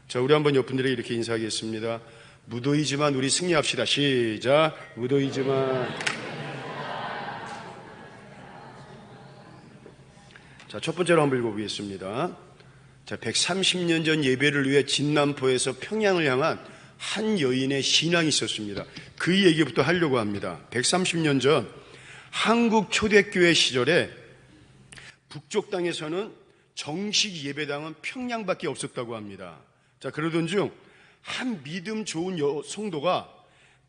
자, 우리 한번 옆분들에게 이렇게 인사하겠습니다. 무도이지만 우리 승리합시다. 시작. 무도이지만. 자, 첫 번째로 한번 읽어보겠습니다. 자, 130년 전 예배를 위해 진남포에서 평양을 향한 한 여인의 신앙이 있었습니다. 그 얘기부터 하려고 합니다. 130년 전 한국 초대교회 시절에 북쪽 땅에서는 정식 예배당은 평양밖에 없었다고 합니다. 자, 그러던 중 한 믿음 좋은 성도가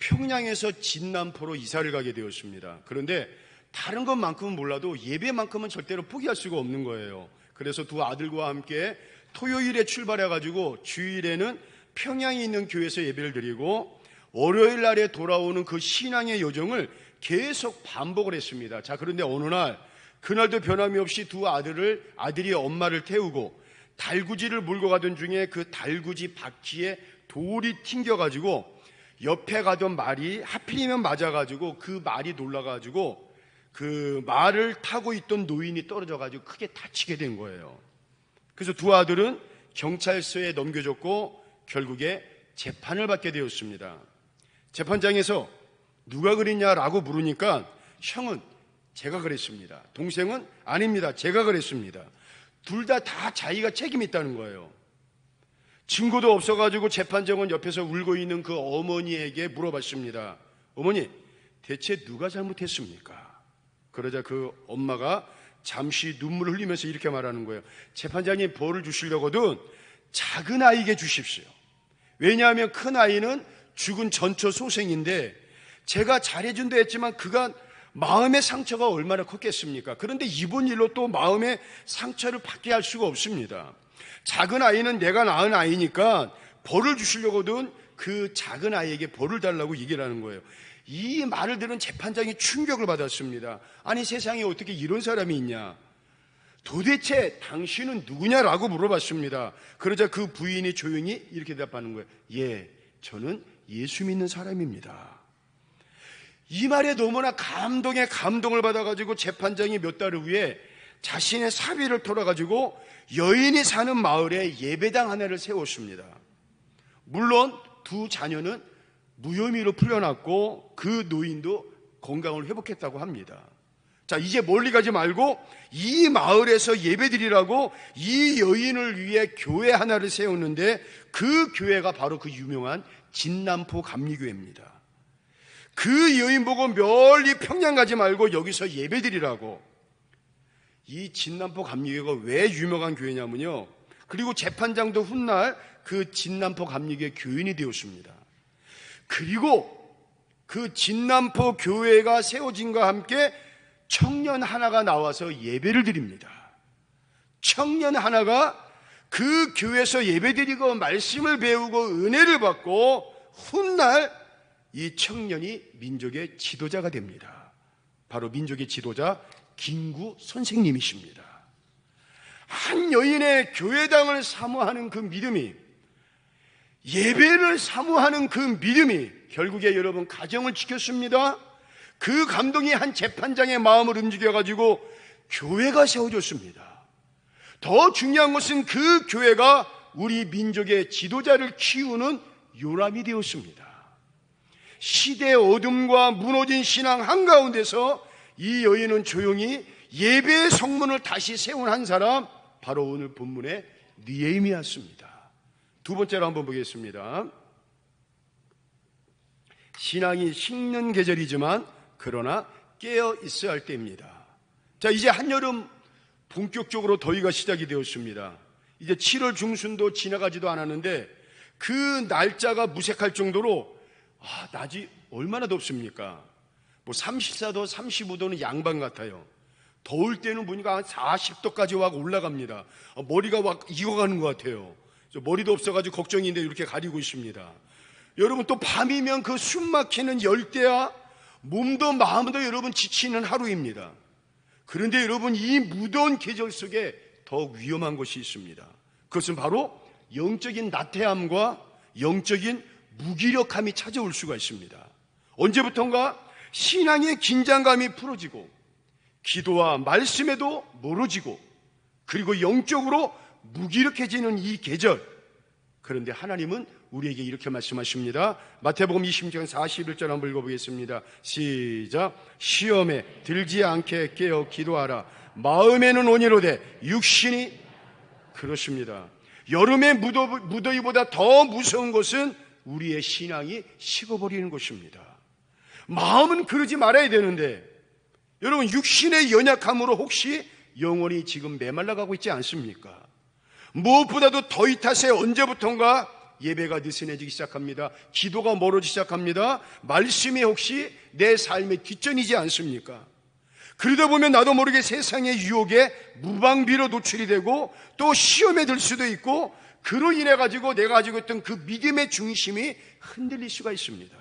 평양에서 진남포로 이사를 가게 되었습니다. 그런데 다른 것만큼은 몰라도 예배만큼은 절대로 포기할 수가 없는 거예요. 그래서 두 아들과 함께 토요일에 출발해가지고 주일에는 평양에 있는 교회에서 예배를 드리고 월요일 날에 돌아오는 그 신앙의 여정을 계속 반복을 했습니다. 자, 그런데 어느 날 그날도 변함이 없이 두 아들이 엄마를 태우고 달구지를 몰고 가던 중에 그 달구지 바퀴에 돌이 튕겨가지고 옆에 가던 말이 하필이면 맞아가지고 그 말이 놀라가지고 그 말을 타고 있던 노인이 떨어져가지고 크게 다치게 된 거예요. 그래서 두 아들은 경찰서에 넘겨졌고 결국에 재판을 받게 되었습니다. 재판장에서 누가 그랬냐라고 물으니까 형은 제가 그랬습니다. 동생은 아닙니다. 제가 그랬습니다. 둘 다 자기가 책임이 있다는 거예요. 증거도 없어가지고 재판장은 옆에서 울고 있는 그 어머니에게 물어봤습니다. 어머니, 대체 누가 잘못했습니까? 그러자 그 엄마가 잠시 눈물을 흘리면서 이렇게 말하는 거예요. 재판장님 벌을 주시려거든 작은 아이에게 주십시오. 왜냐하면 큰 아이는 죽은 전처 소생인데 제가 잘해준다 했지만 그가 마음의 상처가 얼마나 컸겠습니까? 그런데 이번 일로 또 마음의 상처를 받게 할 수가 없습니다. 작은 아이는 내가 낳은 아이니까 벌을 주시려거든 그 작은 아이에게 벌을 달라고 얘기를 하는 거예요. 이 말을 들은 재판장이 충격을 받았습니다. 아니, 세상에 어떻게 이런 사람이 있냐? 도대체 당신은 누구냐라고 물어봤습니다. 그러자 그 부인이 조용히 이렇게 대답하는 거예요. 예, 저는 예수 믿는 사람입니다. 이 말에 너무나 감동을 받아가지고 재판장이 몇 달 후에 자신의 사비를 털어가지고 여인이 사는 마을에 예배당 하나를 세웠습니다. 물론 두 자녀는 무혐의로 풀려났고 그 노인도 건강을 회복했다고 합니다. 자, 이제 멀리 가지 말고 이 마을에서 예배드리라고 이 여인을 위해 교회 하나를 세웠는데 그 교회가 바로 그 유명한 진남포 감리교회입니다. 그 여인 보고 멀리 평양 가지 말고 여기서 예배드리라고. 이 진남포 감리교회가 왜 유명한 교회냐면요, 그리고 재판장도 훗날 그 진남포 감리교회 교인이 되었습니다. 그리고 그 진남포 교회가 세워진과 함께 청년 하나가 나와서 예배를 드립니다. 청년 하나가 그 교회에서 예배드리고 말씀을 배우고 은혜를 받고 훗날 이 청년이 민족의 지도자가 됩니다. 바로 민족의 지도자 김구 선생님이십니다. 한 여인의 교회당을 사모하는 그 믿음이, 예배를 사모하는 그 믿음이 결국에 여러분 가정을 지켰습니다. 그 감동이 한 재판장의 마음을 움직여가지고 교회가 세워졌습니다. 더 중요한 것은 그 교회가 우리 민족의 지도자를 키우는 요람이 되었습니다. 시대의 어둠과 무너진 신앙 한가운데서 이 여인은 조용히 예배의 성문을 다시 세운 한 사람, 바로 오늘 본문의 느헤미야였습니다. 두 번째로 한번 보겠습니다. 신앙이 식는 계절이지만 그러나 깨어 있어야 할 때입니다. 자, 이제 한여름 본격적으로 더위가 시작이 되었습니다. 이제 7월 중순도 지나가지도 않았는데 그 날짜가 무색할 정도로 낮이 얼마나 덥습니까? 뭐 34도, 35도는 양반 같아요. 더울 때는 보니까 한 40도까지 막 올라갑니다. 머리가 막 익어가는 것 같아요. 머리도 없어가지고 걱정인데 이렇게 가리고 있습니다. 여러분, 또 밤이면 그 숨 막히는 열대야 몸도 마음도 여러분 지치는 하루입니다. 그런데 여러분, 이 무더운 계절 속에 더욱 위험한 것이 있습니다. 그것은 바로 영적인 나태함과 영적인 무기력함이 찾아올 수가 있습니다. 언제부턴가 신앙의 긴장감이 풀어지고 기도와 말씀에도 멀어지고 그리고 영적으로 무기력해지는 이 계절, 그런데 하나님은 우리에게 이렇게 말씀하십니다. 마태복음 20장 41절 한번 읽어보겠습니다. 시작. 시험에 들지 않게 깨어 기도하라. 마음에는 온유로되 육신이 그렇습니다. 여름의 무더위보다 더 무서운 것은 우리의 신앙이 식어버리는 것입니다. 마음은 그러지 말아야 되는데 여러분, 육신의 연약함으로 혹시 영혼이 지금 메말라가고 있지 않습니까? 무엇보다도 더위 탓에 언제부턴가 예배가 느슨해지기 시작합니다. 기도가 멀어지기 시작합니다. 말씀이 혹시 내 삶에 뒷전이지 않습니까? 그러다 보면 나도 모르게 세상의 유혹에 무방비로 노출이 되고 또 시험에 들 수도 있고, 그로 인해 가지고 내가 가지고 있던 그 믿음의 중심이 흔들릴 수가 있습니다.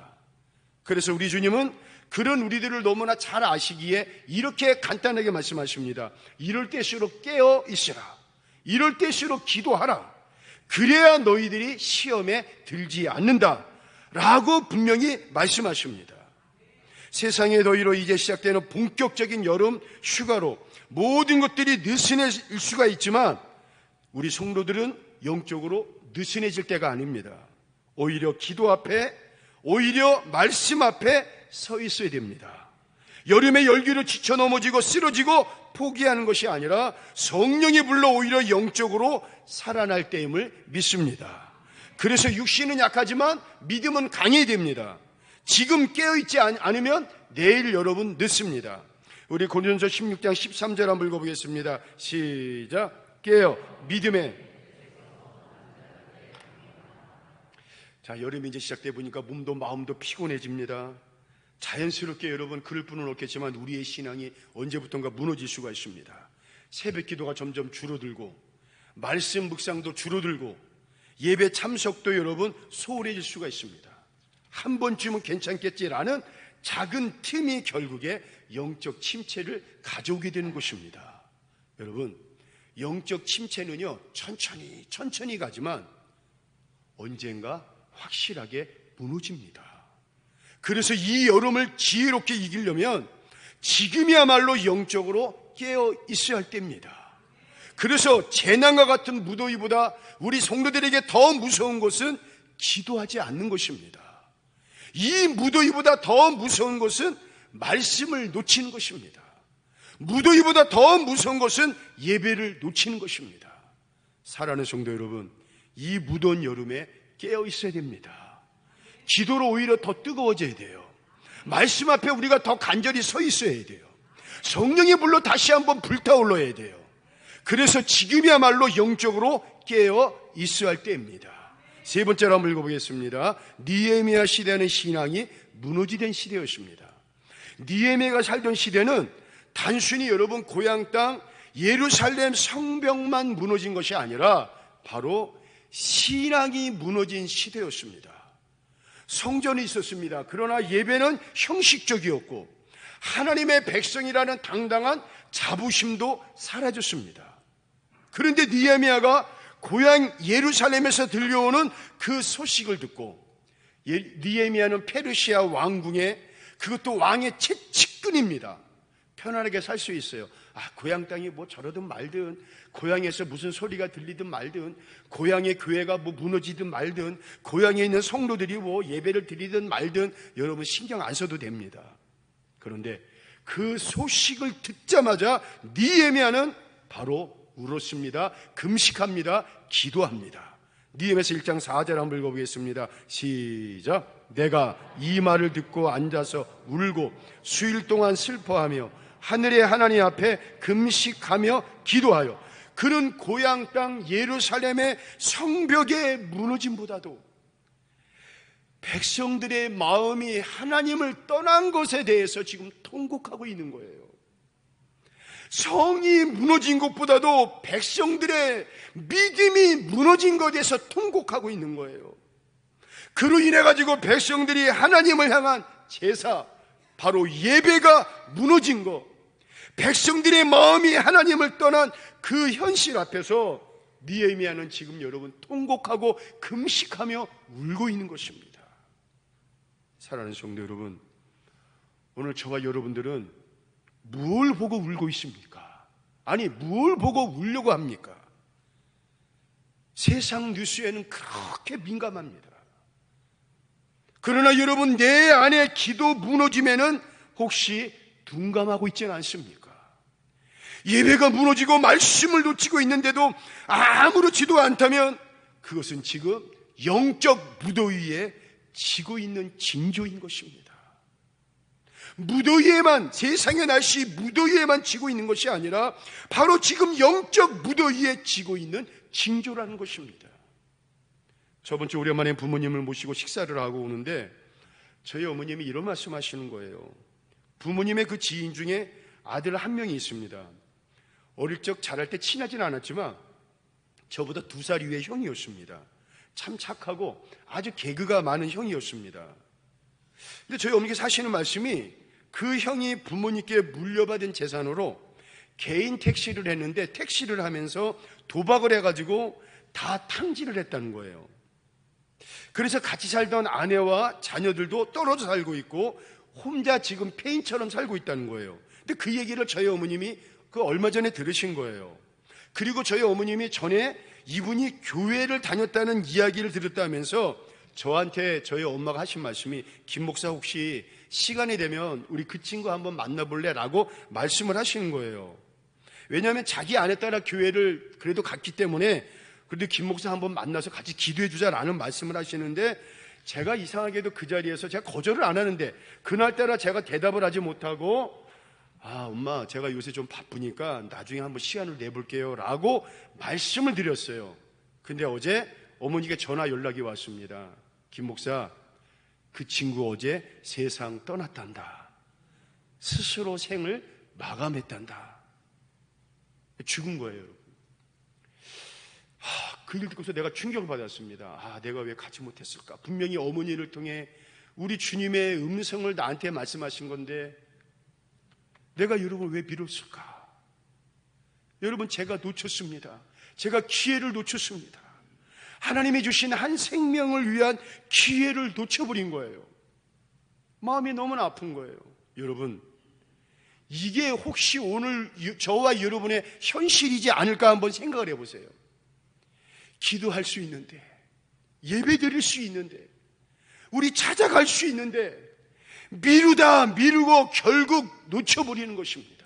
그래서 우리 주님은 그런 우리들을 너무나 잘 아시기에 이렇게 간단하게 말씀하십니다. 이럴 때일수록 깨어 있으라. 이럴 때일수록 기도하라. 그래야 너희들이 시험에 들지 않는다 라고 분명히 말씀하십니다. 세상의 더위로 이제 시작되는 본격적인 여름 휴가로 모든 것들이 느슨해질 수가 있지만 우리 성도들은 영적으로 느슨해질 때가 아닙니다. 오히려 기도 앞에, 오히려 말씀 앞에 서 있어야 됩니다. 여름의 열기로 지쳐 넘어지고 쓰러지고 포기하는 것이 아니라 성령이 불러 오히려 영적으로 살아날 때임을 믿습니다. 그래서 육신은 약하지만 믿음은 강해야 됩니다. 지금 깨어있지 않으면 내일 여러분 늦습니다. 우리 고린도서 16장 13절 한번 읽어보겠습니다. 시작. 깨어 믿음에. 자, 여름이 이제 시작돼 보니까 몸도 마음도 피곤해집니다. 자연스럽게 여러분 그럴 뿐은 없겠지만 우리의 신앙이 언제부턴가 무너질 수가 있습니다. 새벽 기도가 점점 줄어들고 말씀 묵상도 줄어들고 예배 참석도 여러분 소홀해질 수가 있습니다. 한 번쯤은 괜찮겠지라는 작은 틈이 결국에 영적 침체를 가져오게 되는 것입니다. 여러분, 영적 침체는요 천천히 가지만 언젠가 확실하게 무너집니다. 그래서 이 여름을 지혜롭게 이기려면 지금이야말로 영적으로 깨어 있어야 할 때입니다. 그래서 재난과 같은 무더위보다 우리 성도들에게 더 무서운 것은 기도하지 않는 것입니다. 이 무더위보다 더 무서운 것은 말씀을 놓치는 것입니다. 무더위보다 더 무서운 것은 예배를 놓치는 것입니다. 사랑하는 성도 여러분, 이 무더운 여름에 깨어 있어야 됩니다. 기도로 오히려 더 뜨거워져야 돼요. 말씀 앞에 우리가 더 간절히 서 있어야 돼요. 성령이 불러 다시 한번 불타올라야 돼요. 그래서 지금이야말로 영적으로 깨어 있어야 할 때입니다. 세 번째로 한번 읽어보겠습니다. 느헤미야 시대는 신앙이 무너지던 시대였습니다. 느헤미야가 살던 시대는 단순히 여러분 고향 땅 예루살렘 성벽만 무너진 것이 아니라 바로 신앙이 무너진 시대였습니다. 성전이 있었습니다. 그러나 예배는 형식적이었고 하나님의 백성이라는 당당한 자부심도 사라졌습니다. 그런데 느헤미야가 고향 예루살렘에서 들려오는 그 소식을 듣고, 느헤미야는 페르시아 왕궁에, 그것도 왕의 측근입니다. 편안하게 살 수 있어요. 고향 땅이 뭐 저러든 말든, 고향에서 무슨 소리가 들리든 말든, 고향의 교회가 뭐 무너지든 말든, 고향에 있는 성도들이 뭐 예배를 드리든 말든 여러분 신경 안 써도 됩니다. 그런데 그 소식을 듣자마자 느헤미야는 바로 울었습니다. 금식합니다. 기도합니다. 느헤미야서 1장 4절 한번 읽어보겠습니다. 시작. 내가 이 말을 듣고 앉아서 울고 수일 동안 슬퍼하며 하늘의 하나님 앞에 금식하며 기도하여 그는 고향 땅 예루살렘의 성벽의 무너짐보다도 백성들의 마음이 하나님을 떠난 것에 대해서 지금 통곡하고 있는 거예요. 성이 무너진 것보다도 백성들의 믿음이 무너진 것에 대해서 통곡하고 있는 거예요. 그로 인해 가지고 백성들이 하나님을 향한 제사, 바로 예배가 무너진 것, 백성들의 마음이 하나님을 떠난 그 현실 앞에서 느헤미야는 지금 여러분 통곡하고 금식하며 울고 있는 것입니다. 사랑하는 성도 여러분, 오늘 저와 여러분들은 뭘 보고 울고 있습니까? 아니, 뭘 보고 울려고 합니까? 세상 뉴스에는 그렇게 민감합니다. 그러나 여러분, 내 안에 기도 무너짐에는 혹시 둔감하고 있지는 않습니까? 예배가 무너지고 말씀을 놓치고 있는데도 아무렇지도 않다면 그것은 지금 영적 무더위에 지고 있는 징조인 것입니다. 무더위에만, 세상의 날씨 무더위에만 지고 있는 것이 아니라 바로 지금 영적 무더위에 지고 있는 징조라는 것입니다. 저번 주 오랜만에 부모님을 모시고 식사를 하고 오는데 저희 어머님이 이런 말씀하시는 거예요. 부모님의 그 지인 중에 아들 한 명이 있습니다. 어릴 적 자랄 때 친하지는 않았지만 저보다 2살 위의 형이었습니다. 참 착하고 아주 개그가 많은 형이었습니다. 근데 저희 어머니께서 하시는 말씀이 그 형이 부모님께 물려받은 재산으로 개인 택시를 했는데 택시를 하면서 도박을 해가지고 다 탕진을 했다는 거예요. 그래서 같이 살던 아내와 자녀들도 떨어져 살고 있고 혼자 지금 폐인처럼 살고 있다는 거예요. 근데 그 얘기를 저희 어머님이 얼마 전에 들으신 거예요. 그리고 저희 어머님이 전에 이분이 교회를 다녔다는 이야기를 들었다면서 저한테 저희 엄마가 하신 말씀이, 김 목사 혹시 시간이 되면 우리 그 친구 한번 만나볼래? 라고 말씀을 하시는 거예요. 왜냐하면 자기 아내 따라 교회를 그래도 갔기 때문에 그래도 김 목사 한번 만나서 같이 기도해 주자라는 말씀을 하시는데, 제가 이상하게도 그 자리에서 제가 거절을 안 하는데 그날따라 제가 대답을 하지 못하고 엄마 제가 요새 좀 바쁘니까 나중에 한번 시간을 내볼게요 라고 말씀을 드렸어요. 근데 어제 어머니께 전화 연락이 왔습니다. 김 목사, 그 친구 어제 세상 떠났단다. 스스로 생을 마감했단다. 죽은 거예요, 여러분. 그 일 듣고서 내가 충격을 받았습니다. 내가 왜 가지 못했을까? 분명히 어머니를 통해 우리 주님의 음성을 나한테 말씀하신 건데 내가 여러분을 왜 미뤘을까? 여러분, 제가 놓쳤습니다. 제가 기회를 놓쳤습니다. 하나님이 주신 한 생명을 위한 기회를 놓쳐버린 거예요. 마음이 너무나 아픈 거예요. 여러분, 이게 혹시 오늘 저와 여러분의 현실이지 않을까 한번 생각을 해보세요. 기도할 수 있는데, 예배 드릴 수 있는데, 우리 찾아갈 수 있는데 미루다 미루고 결국 놓쳐버리는 것입니다.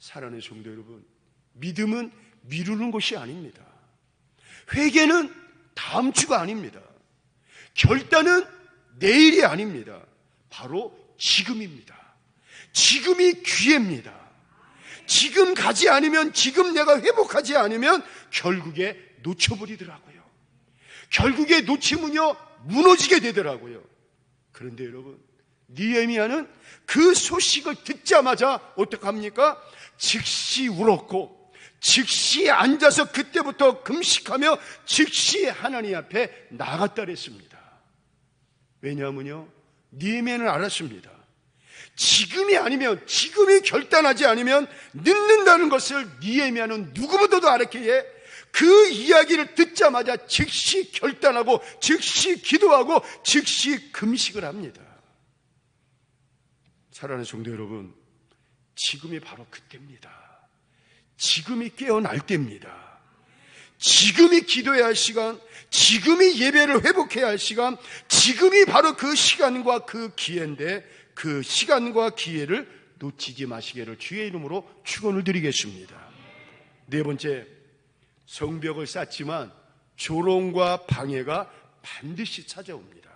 사랑하는 성도 여러분, 믿음은 미루는 것이 아닙니다. 회개는 다음 주가 아닙니다. 결단은 내일이 아닙니다. 바로 지금입니다. 지금이 기회입니다. 지금 가지 않으면, 지금 내가 회복하지 않으면 결국에 놓쳐버리더라고요. 결국에 놓치면요 무너지게 되더라고요. 그런데 여러분, 느헤미야는 그 소식을 듣자마자 어떡합니까? 즉시 울었고 즉시 앉아서 그때부터 금식하며 즉시 하나님 앞에 나갔다 그랬습니다. 왜냐하면요, 느헤미야는 알았습니다. 지금이 아니면, 지금이 결단하지 않으면 늦는다는 것을 느헤미야는 누구보다도 알았기에 그 이야기를 듣자마자 즉시 결단하고 즉시 기도하고 즉시 금식을 합니다. 사랑하는 성도 여러분, 지금이 바로 그때입니다. 지금이 깨어날 때입니다. 지금이 기도해야 할 시간, 지금이 예배를 회복해야 할 시간, 지금이 바로 그 시간과 그 기회인데 그 시간과 기회를 놓치지 마시기를 주의 이름으로 축원을 드리겠습니다. 네 번째, 성벽을 쌓지만 조롱과 방해가 반드시 찾아옵니다.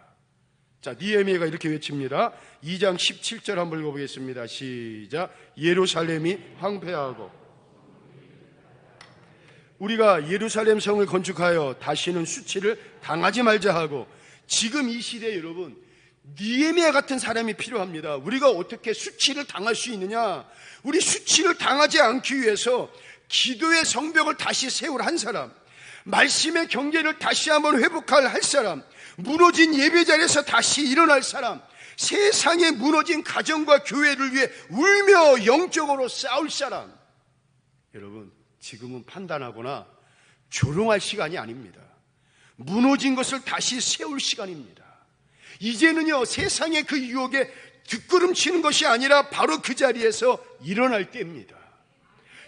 자, 느헤미야가 이렇게 외칩니다. 2장 17절 한번 읽어보겠습니다. 시작. 예루살렘이 황폐하고 우리가 예루살렘 성을 건축하여 다시는 수치를 당하지 말자 하고. 지금 이 시대에 여러분, 느헤미야 같은 사람이 필요합니다. 우리가 어떻게 수치를 당할 수 있느냐? 우리 수치를 당하지 않기 위해서 기도의 성벽을 다시 세울 한 사람, 말씀의 경계를 다시 한번 회복할 할 사람, 무너진 예배 자리에서 다시 일어날 사람, 세상에 무너진 가정과 교회를 위해 울며 영적으로 싸울 사람. 여러분, 지금은 판단하거나 조롱할 시간이 아닙니다. 무너진 것을 다시 세울 시간입니다. 이제는요, 세상의 그 유혹에 뒷걸음치는 것이 아니라 바로 그 자리에서 일어날 때입니다.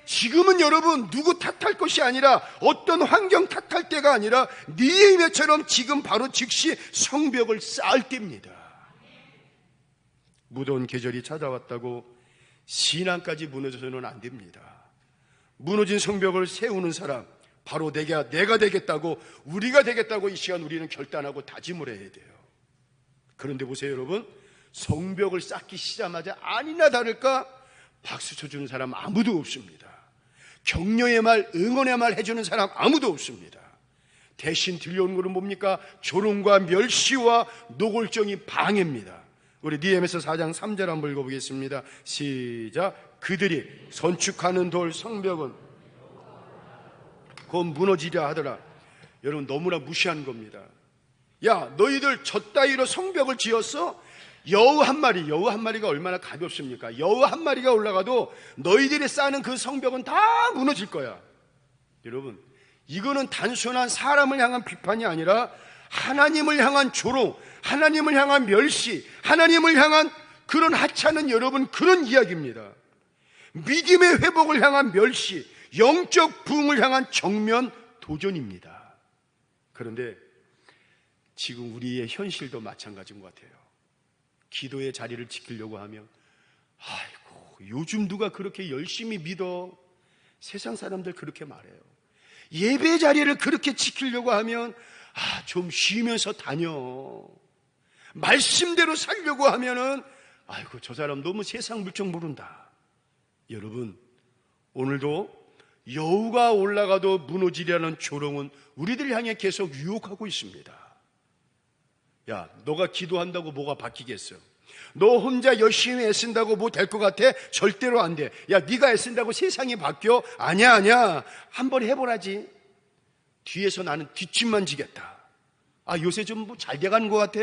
지금은 여러분 누구 탓할 것이 아니라, 어떤 환경 탓할 때가 아니라 느헤미야처럼 지금 바로 즉시 성벽을 쌓을 때입니다. 무더운 계절이 찾아왔다고 신앙까지 무너져서는 안 됩니다. 무너진 성벽을 세우는 사람, 바로 내가 되겠다고, 우리가 되겠다고 이 시간 우리는 결단하고 다짐을 해야 돼요. 그런데 보세요 여러분, 성벽을 쌓기 시작하자마자 아니나 다를까 박수 쳐주는 사람 아무도 없습니다. 격려의 말, 응원의 말 해주는 사람 아무도 없습니다. 대신 들려오는 것은 뭡니까? 조롱과 멸시와 노골적인 방해입니다. 우리 느헤미야서 4장 3절 한번 읽어보겠습니다. 시작. 그들이 선축하는 돌 성벽은 곧 무너지려 하더라. 여러분 너무나 무시한 겁니다. 야, 너희들 저 따위로 성벽을 지었어? 여우 한 마리가 얼마나 가볍습니까? 여우 한 마리가 올라가도 너희들이 쌓는 그 성벽은 다 무너질 거야. 여러분, 이거는 단순한 사람을 향한 비판이 아니라 하나님을 향한 조롱, 하나님을 향한 멸시, 하나님을 향한 그런 하찮은 여러분 그런 이야기입니다. 믿음의 회복을 향한 멸시, 영적 부흥을 향한 정면 도전입니다. 그런데 지금 우리의 현실도 마찬가지인 것 같아요. 기도의 자리를 지키려고 하면, 아이고 요즘 누가 그렇게 열심히 믿어? 세상 사람들 그렇게 말해요. 예배 자리를 그렇게 지키려고 하면 좀 쉬면서 다녀. 말씀대로 살려고 하면은 아이고 저 사람 너무 세상 물정 모른다. 여러분, 오늘도 여우가 올라가도 무너지려는 조롱은 우리들 향해 계속 유혹하고 있습니다. 야, 너가 기도한다고 뭐가 바뀌겠어? 너 혼자 열심히 애쓴다고 뭐 될 것 같아? 절대로 안 돼. 야, 네가 애쓴다고 세상이 바뀌어? 아니야. 한번 해보라지. 뒤에서 나는 뒷짐만 지겠다. 요새 좀 뭐 잘 돼가는 것 같아?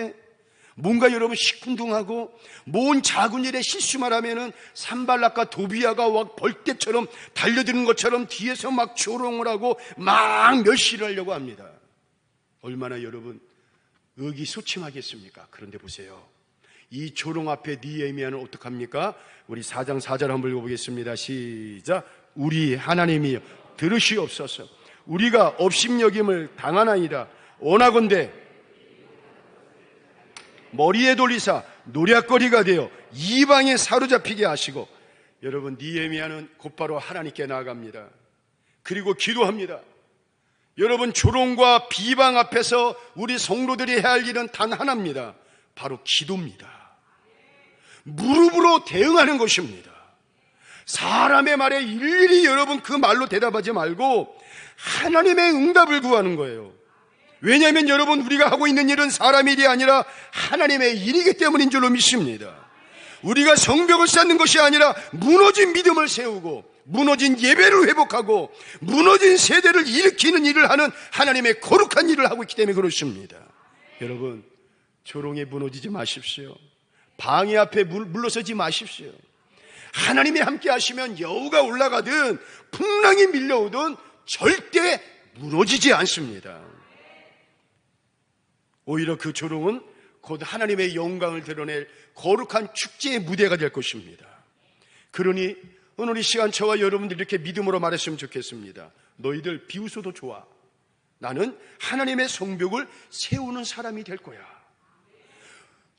뭔가 여러분 시큰둥하고, 뭔 작은 일에 실수만 하면은 산발락과 도비아가 막 벌떼처럼 달려드는 것처럼 뒤에서 막 조롱을 하고 막 멸시를 하려고 합니다. 얼마나 여러분 의기소침하겠습니까? 그런데 보세요, 이 조롱 앞에 느헤미야는 어떡합니까? 우리 4장 4절 한번 읽어보겠습니다. 시작. 우리 하나님이여 들으시옵소서. 우리가 업심여김을 당하나이다. 원하건대 머리에 돌리사 노략거리가 되어 이방에 사로잡히게 하시고. 여러분, 느헤미야는 곧바로 하나님께 나아갑니다. 그리고 기도합니다. 여러분, 조롱과 비방 앞에서 우리 성도들이 해야 할 일은 단 하나입니다. 바로 기도입니다. 무릎으로 대응하는 것입니다. 사람의 말에 일일이 여러분 그 말로 대답하지 말고 하나님의 응답을 구하는 거예요. 왜냐하면 여러분, 우리가 하고 있는 일은 사람의 일이 아니라 하나님의 일이기 때문인 줄로 믿습니다. 우리가 성벽을 쌓는 것이 아니라 무너진 믿음을 세우고 무너진 예배를 회복하고 무너진 세대를 일으키는 일을 하는 하나님의 거룩한 일을 하고 있기 때문에 그렇습니다. 여러분, 조롱에 무너지지 마십시오. 방해 앞에 물러서지 마십시오. 하나님이 함께 하시면 여우가 올라가든 풍랑이 밀려오든 절대 무너지지 않습니다. 오히려 그 조롱은 곧 하나님의 영광을 드러낼 거룩한 축제의 무대가 될 것입니다. 그러니 오늘 이 시간 저와 여러분들 이렇게 믿음으로 말했으면 좋겠습니다. 너희들 비웃어도 좋아. 나는 하나님의 성벽을 세우는 사람이 될 거야.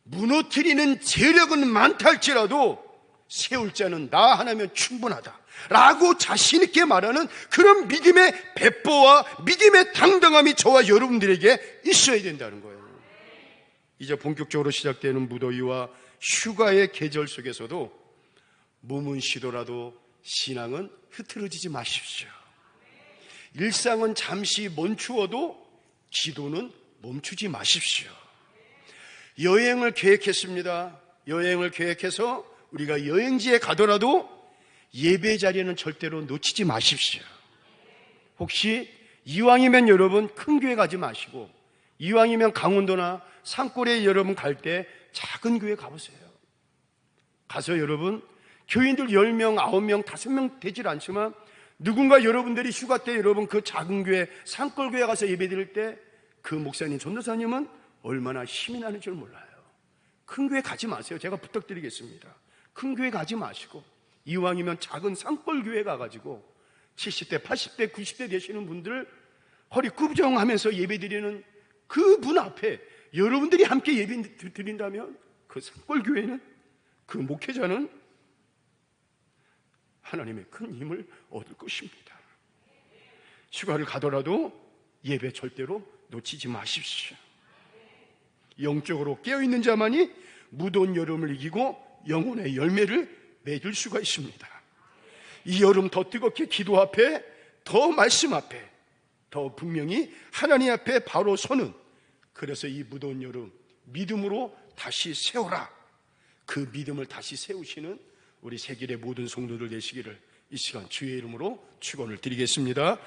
무너뜨리는 재력은 많다 할지라도 세울 자는 나 하나면 충분하다 라고 자신 있게 말하는 그런 믿음의 배포와 믿음의 당당함이 저와 여러분들에게 있어야 된다는 거예요. 이제 본격적으로 시작되는 무더위와 휴가의 계절 속에서도 몸은 쉬더라도 신앙은 흐트러지지 마십시오. 일상은 잠시 멈추어도 기도는 멈추지 마십시오. 여행을 계획했습니다. 여행을 계획해서 우리가 여행지에 가더라도 예배 자리는 절대로 놓치지 마십시오. 혹시 이왕이면 여러분 큰 교회 가지 마시고, 이왕이면 강원도나 산골에 여러분 갈 때 작은 교회 가보세요. 가서 여러분 교인들 10명, 9명, 5명 되질 않지만 누군가 여러분들이 휴가 때 여러분 그 작은 교회, 산골 교회 가서 예배 드릴 때 그 목사님, 전도사님은 얼마나 힘이 나는 줄 몰라요. 큰 교회 가지 마세요. 제가 부탁드리겠습니다. 큰 교회 가지 마시고 이왕이면 작은 산골 교회 가가지고 70대, 80대, 90대 되시는 분들 허리 꾸부정하면서 예배드리는 그 분 앞에 여러분들이 함께 예배 드린다면 그 산골교회는, 그 목회자는 하나님의 큰 힘을 얻을 것입니다. 휴가를 가더라도 예배 절대로 놓치지 마십시오. 영적으로 깨어있는 자만이 무더운 여름을 이기고 영혼의 열매를 맺을 수가 있습니다. 이 여름 더 뜨겁게 기도 앞에, 더 말씀 앞에, 더 분명히 하나님 앞에 바로 서는, 그래서 이 무더운 여름 믿음으로 다시 세워라, 그 믿음을 다시 세우시는 우리 세길의 모든 성도들 되시기를 이 시간 주의 이름으로 축원을 드리겠습니다.